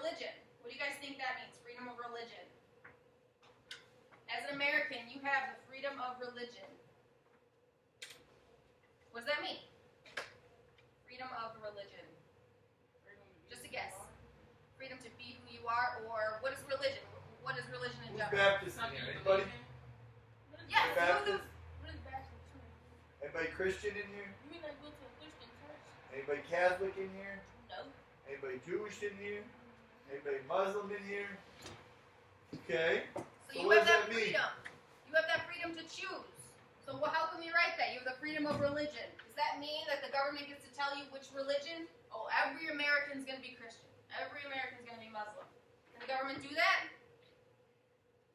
religion. What do you guys think that means? Freedom of religion. As an American, you have the freedom of religion. What does that mean? Freedom of religion. Just a guess. Freedom to be who you are, or what is religion? What is religion in Who's general? Baptist in here? Anybody? Yes. Baptist? What is Baptist church? Anybody Christian in here? You mean like go to a Christian church? Anybody Catholic in here? No. Anybody Jewish in here? Anybody Muslim in here? Okay. So you what have does that that mean? freedom. You have that freedom to choose. So how can we write that? You have the freedom of religion. Does that mean that the government gets to tell you which religion? Oh, every American's going to be Christian. Every American's going to be Muslim. Can the government do that?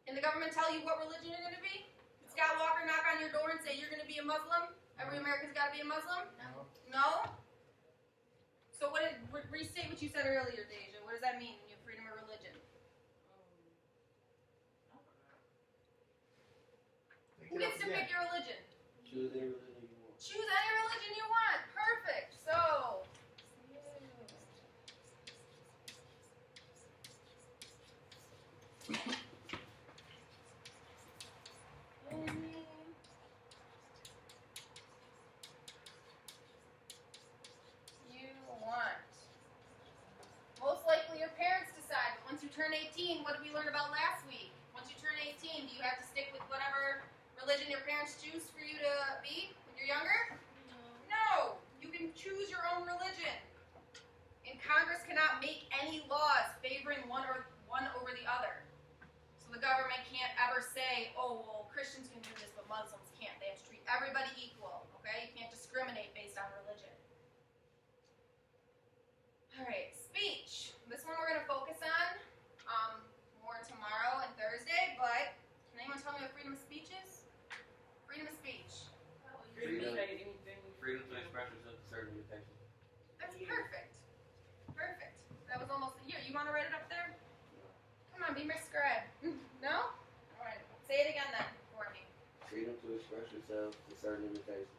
Can the government tell you what religion you're going to be? Did Scott Walker knock on your door and say you're going to be a Muslim? Every American's got to be a Muslim? No. No? So restate what you said earlier, Deja. What does that mean when you have freedom of religion? Who gets to pick your religion? Choose any religion you want. Choose any religion you want. Perfect. So, you want. Most likely your parents decide, but once you turn 18, what did we learn about last week? Once you turn 18, do you have to stick with whatever religion your parents choose for you to be when you're younger? No, you can choose your own religion. And Congress cannot make any laws favoring one over the other. So the government can't ever say, oh, well, Christians can do this, but Muslims can't. They have to treat everybody equal, okay? You can't discriminate based on religion. All right, speech. This one we're going to focus on more tomorrow and Thursday, but can anyone tell me what freedom of speech is? Freedom of speech. Freedom to express yourself to certain limitations. That's perfect. Perfect. That was almost a year. You want to write it up there? Come on, be my scribe. No? All right. Say it again then for me. Freedom to express yourself to certain limitations.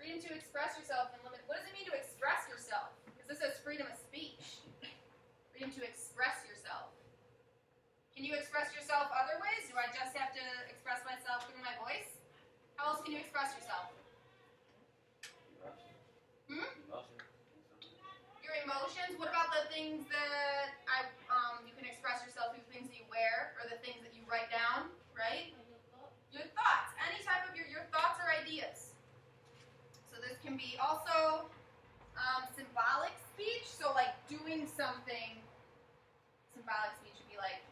Freedom to express yourself and limit. What does it mean to express yourself? Because this says freedom of speech. Freedom to express yourself. Can you express yourself other ways? Do I just have to express myself through my voice? How else can you express yourself? Your emotions. What about the things that you can express yourself through things that you wear or the things that you write down, right? Your thoughts. Any type of your thoughts or ideas. So this can be also symbolic speech. So like doing something. Symbolic speech would be like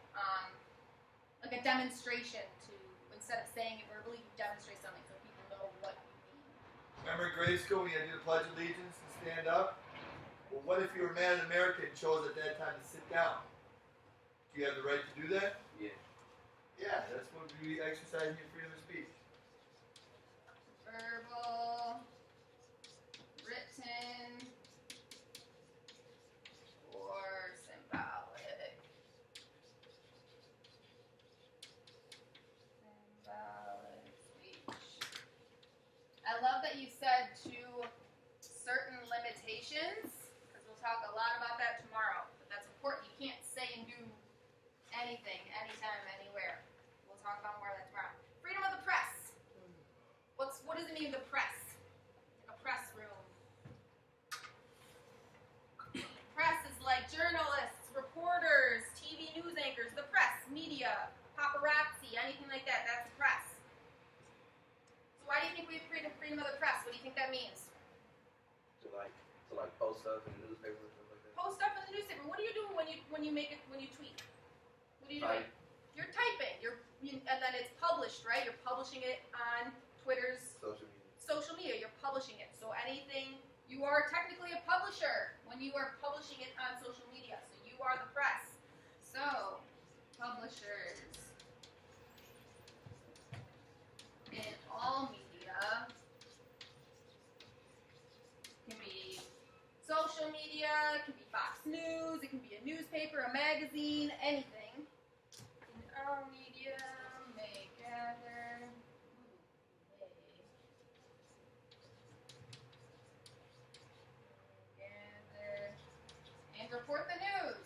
a demonstration to, instead of saying it verbally, you demonstrate something so people know what you mean. Remember in grade school when you had to do the Pledge of Allegiance and stand up? Well, what if you were mad at America and chose at that time to sit down? Do you have the right to do that? Yeah. Yeah, that's what would be exercising your freedom of speech. Verbal, written, or symbolic. Symbolic speech. I love that you said to certain limitations, because we'll talk a lot about that tomorrow. But that's important. You can't say and do anything, anytime, anywhere. We'll talk about more of that tomorrow. Freedom of the press. What does it mean, the press? A press room. Press is like journalists, reporters, TV news anchors, the press, media, paparazzi, anything like that. That's the press. So why do you think we have freedom of the press? What do you think that means? To post stuff in the newspaper and stuff like that. Post stuff in the newspaper. What are you doing when you tweet? What are you doing? Type. You're typing. And then it's published, right? You're publishing it on Twitter's Social media. You're publishing it. So anything, you are technically a publisher when you are publishing it on social media. So you are the press. So publishers in all media newspaper, a magazine, anything. All media may gather. Gather and report the news.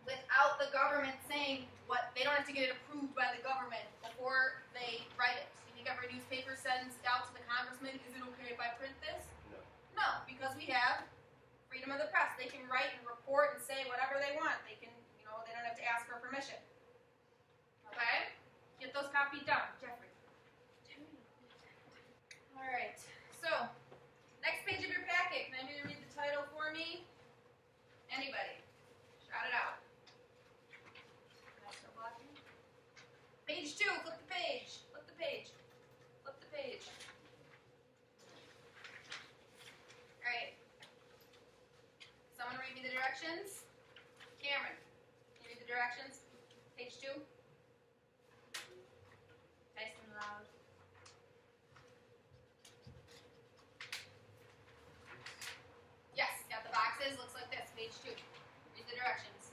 Without the government saying what, they don't have to get it approved by the government before they write it. You think every newspaper sends out to the congressman, is it okay if I print this? No. No, because we have freedom of the press. They can write and report and say whatever they want. They can, they don't have to ask for permission. Okay? Get those copied down, Jeffrey. Alright, so, next page of your packet. Can anybody read the title for me? Anybody? Shout it out. Page 2, flip the page. Flip the page. Flip the page. Alright. Someone read me the directions? Cameron, can you read the directions? Page 2. Nice and loud. Yes, got the boxes. Looks like this. Page 2. Read the directions.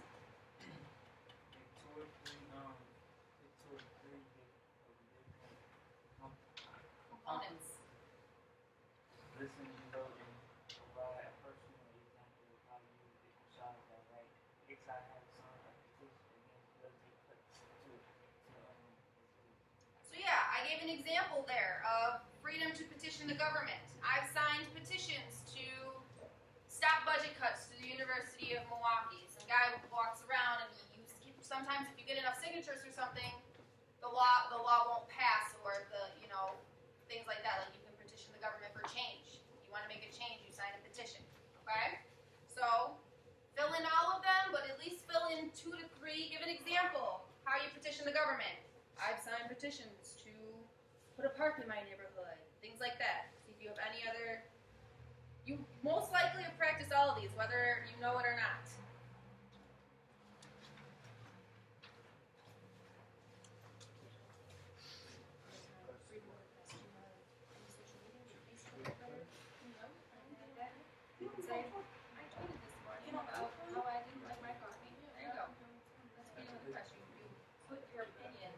Components. Listen and vote and provide a personal example of how you use different sides that right. Exile has some petition against what they put to So yeah, I gave an example there of freedom to petition the government. I've signed petitions to stop budget cuts to the University of Milwaukee. Some guy walks around and sometimes if you get enough signatures or something, the law won't pass, or things like that. Like you can petition the government for change. If you want to make a change, you sign a petition. Okay? So fill in all of them, but at least fill in 2 to 3. Give an example how you petition the government. I've signed petitions to put a park in my neighborhood. Things like that. See if you have any other. You most likely have practiced all of these, whether you know it or not. You can say, I tweeted this morning about how I didn't like my coffee. There you go. That's freedom of the press. You put your opinion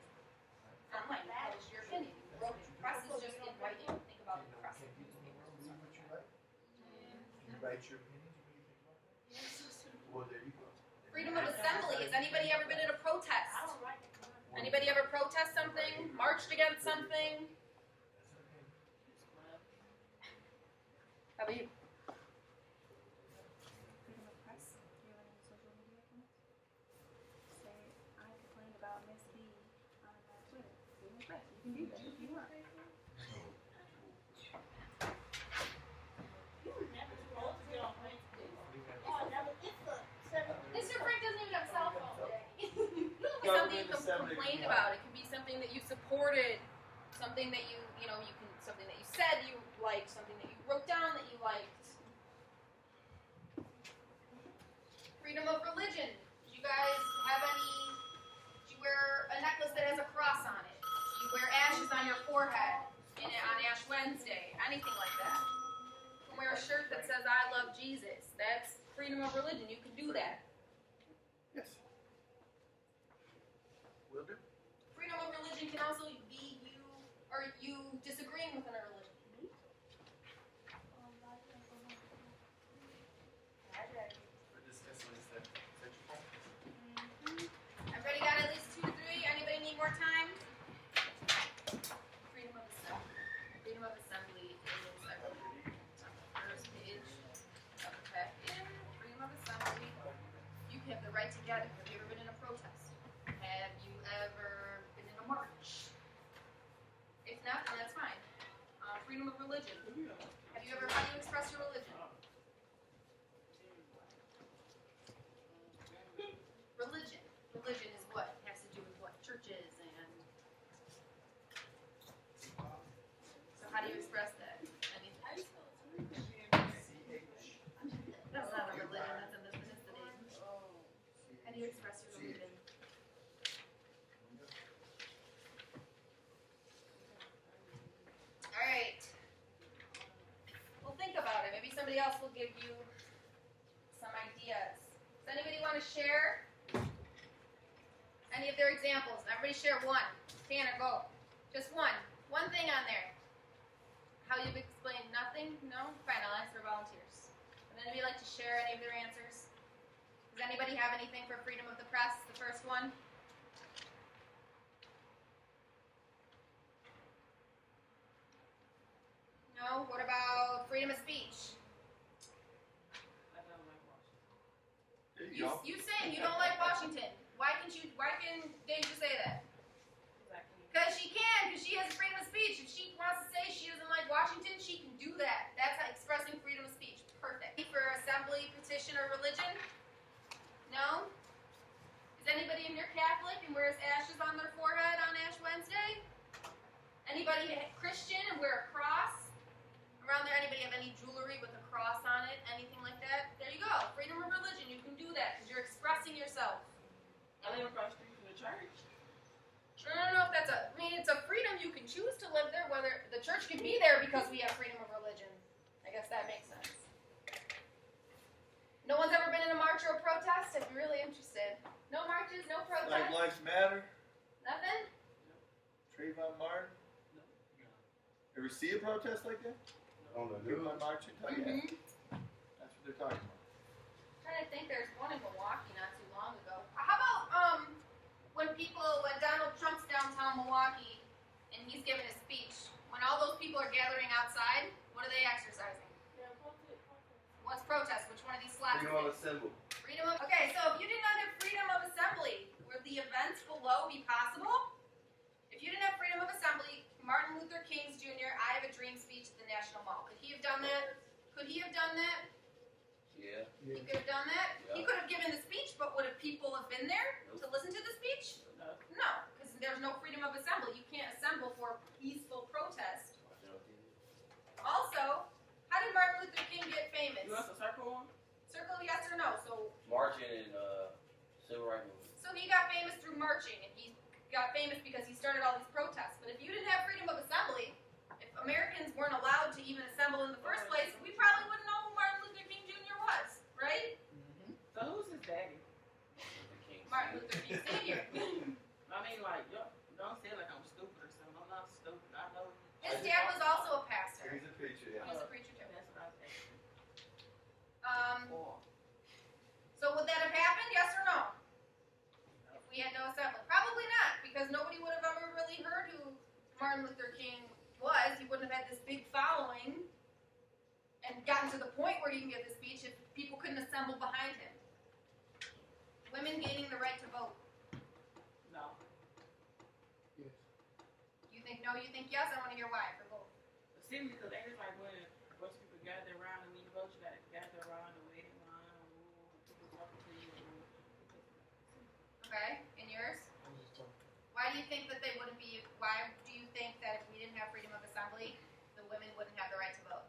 online. You publish your opinion. You wrote it. Press is just in writing. Think about the press. Can people in the room read what you write? Can you write your opinions? What do you think about that? Well, there you go. Freedom of assembly. Has anybody ever been in a protest? Anybody ever protest something? Marched against something? How about you? Freedom of press. Do you have any social media accounts? Say, I complained about Miss B on Twitter. Freedom of press. You can do that if you want. Mr. Frank doesn't even have a cell phone today. It could be something you complained about. It could be something that you supported, something that something that you said you liked, something that you wrote down that you liked. Freedom of religion. Do you guys have any? Do you wear a necklace that has a cross on it? Do you wear ashes on your forehead on Ash Wednesday? Anything like that. You can wear a shirt that says "I love Jesus." That's freedom of religion. You can do that. Yes. Will do. Freedom of religion can also be you disagreeing with another religion. We're discussing this section. Everybody got at least 2 to 3? Anybody need more time? Freedom of assembly. Freedom of assembly is on the first page of the packet. Freedom of assembly. You have the right to gather. Have you ever been in a protest? Have you ever been in a march? If not, then that's fine. Freedom of religion. How do you express your religion? Religion. Religion is what? It has to do with what? Churches and. So how do you express that? That's not a religion, that's an ethnicity. How do you express your religion? Alright. share any of their examples? Everybody share one. Tanner, go. Just one. One thing on there. How you've explained nothing? No? Fine, I'll ask for volunteers. Would anybody like to share any of their answers? Does anybody have anything for freedom of the press? The first one? No? What about freedom of speech? I don't like Washington. There you go. You saying you don't like Washington. Why can Deja say that? Because she can, because she has freedom of speech. If she wants to say she doesn't like Washington, she can do that. That's how expressing freedom of speech. Perfect. For assembly, petition, or religion? No? Is anybody in here Catholic and wears ashes on their forehead on Ash Wednesday? Anybody Christian and wear a cross? Around there, anybody have any jewelry with a cross on it? Anything like that? There you go. Freedom of religion. You can do that because you're expressing yourself. I live across the street from the church. I don't know if that's it's a freedom you can choose to live there, whether the church can be there because we have freedom of religion. I guess that makes sense. No one's ever been in a march or a protest? If you're really interested. No marches, no Black protests, Lives Matter. nothing? Trayvon Martin. No. Ever see a protest like that? On the Do news. my marching? Oh, yeah. That's what they're talking about. I'm trying to think there's one in Milwaukee not too long ago. How about when Donald Trump's downtown Milwaukee and he's giving his speech, when all those people are gathering outside, what are they exercising? What's protest? Which one of these slots? Freedom of assembly. Freedom of, okay, so if you did not have freedom of assembly, would the events below be possible? If you didn't have freedom of assembly, Martin Luther King Jr., I Have a Dream speech at the National Mall. Could he have done that? Could he have done that? Yeah. He could have done that? He Yeah. could have given the speech, but would have people have been there to listen to the speech? No. No, because there's no freedom of assembly. You can't assemble for peaceful protest. Also, how did Martin Luther King get famous? You want the circle one? Circle yes or no. So Marching and civil rights movement. So he got famous through marching, and he got famous because he started all these protests. But if you didn't have freedom of assembly, if Americans weren't allowed to even assemble in the first place, we probably wouldn't know who Martin Luther King Jr. was, right? So who's his daddy? The King. Martin Luther King Sr. I mean, like, yo, don't say like I'm stupid or something. I'm not stupid. I know. His dad was also a pastor. He's a preacher, He yeah. was a preacher too. That's what I was asking. Um, so would that have happened? Yes or no? If we had no assembly, probably not, because nobody would have ever really heard who Martin Luther King was. He wouldn't have had this big following and gotten to the point where he can give the speech if people couldn't assemble behind him. Women gaining the right to vote. No. You think no? You think yes? I want to hear why for both. See, because ain't it like when a bunch of people gather around and need to vote, you gotta gather around and wait in line and people talking to you. Okay, and yours? Why do you think that they wouldn't be? Why do you think that if we didn't have freedom of assembly, the women wouldn't have the right to vote?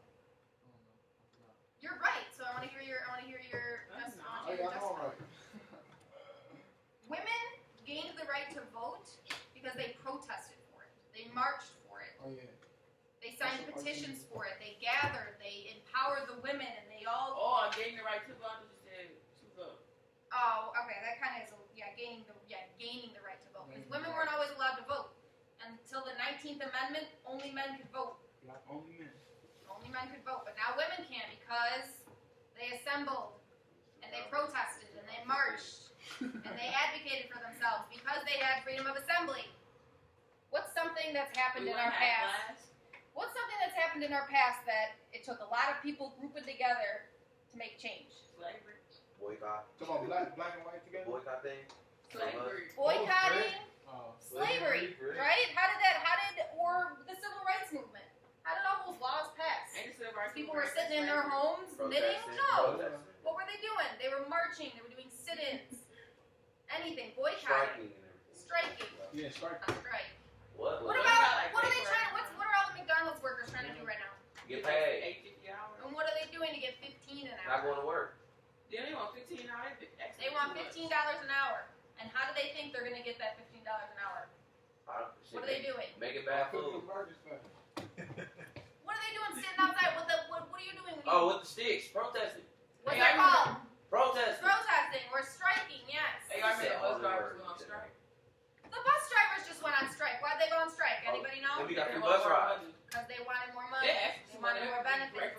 You're right. So I want to hear your. I want to hear your. That's I not- want to hear your testimony. Women gained the right to vote because they protested for it. They marched for it. Oh yeah. They signed petitions for it. They gathered. They empowered the women, and they all. Oh, I gave the right to vote. You said to vote. Oh, okay. That kind of is gaining the right to vote. Because women weren't always allowed to vote until the 19th Amendment. Only men could vote. Like only men. Only men could vote, but now women can because they assembled and they protested and they marched and they advocated for themselves because they had freedom of assembly. What's something that's happened in our past? What's something that's happened in our past that it took a lot of people grouping together to make change? Slavery. Boycott. Come on, black and white together. Boycott thing. Slavery. Boycotting, slavery, Slavery, right? Or the civil rights movement? How did all those laws pass? Ain't the civil rights People movement were sitting in their slavery? homes knitting? Protesting. No. Protesting. What were they doing? They were marching. They were doing sit-ins. Anything. Boycotting. Striking and everything. Striking. Yeah, strike. Not strike. What? What Well, about, like what are they paper. trying, what are all the McDonald's workers trying to do right now? Get paid. $8.50 an hour. And what are they doing to get 15 an Not going hour? to work. Then they want 15 an hour. They want $15 an hour. And how do they think they're going to get that $15 an hour? What are they doing? Make it bad Cook food. the burgers fast. What are they doing sitting outside? What are you doing? Oh, with the sticks, protesting. What's Yeah, that I called? Protest. Protesting. We're striking. Yes. Hey, I Said mean, all bus the drivers words went on today. strike. The bus drivers just went on strike. Why'd they go on strike? Anybody know? Then we got They free want bus more rides. money. Because they wanted more money. They asked They wanted more benefits.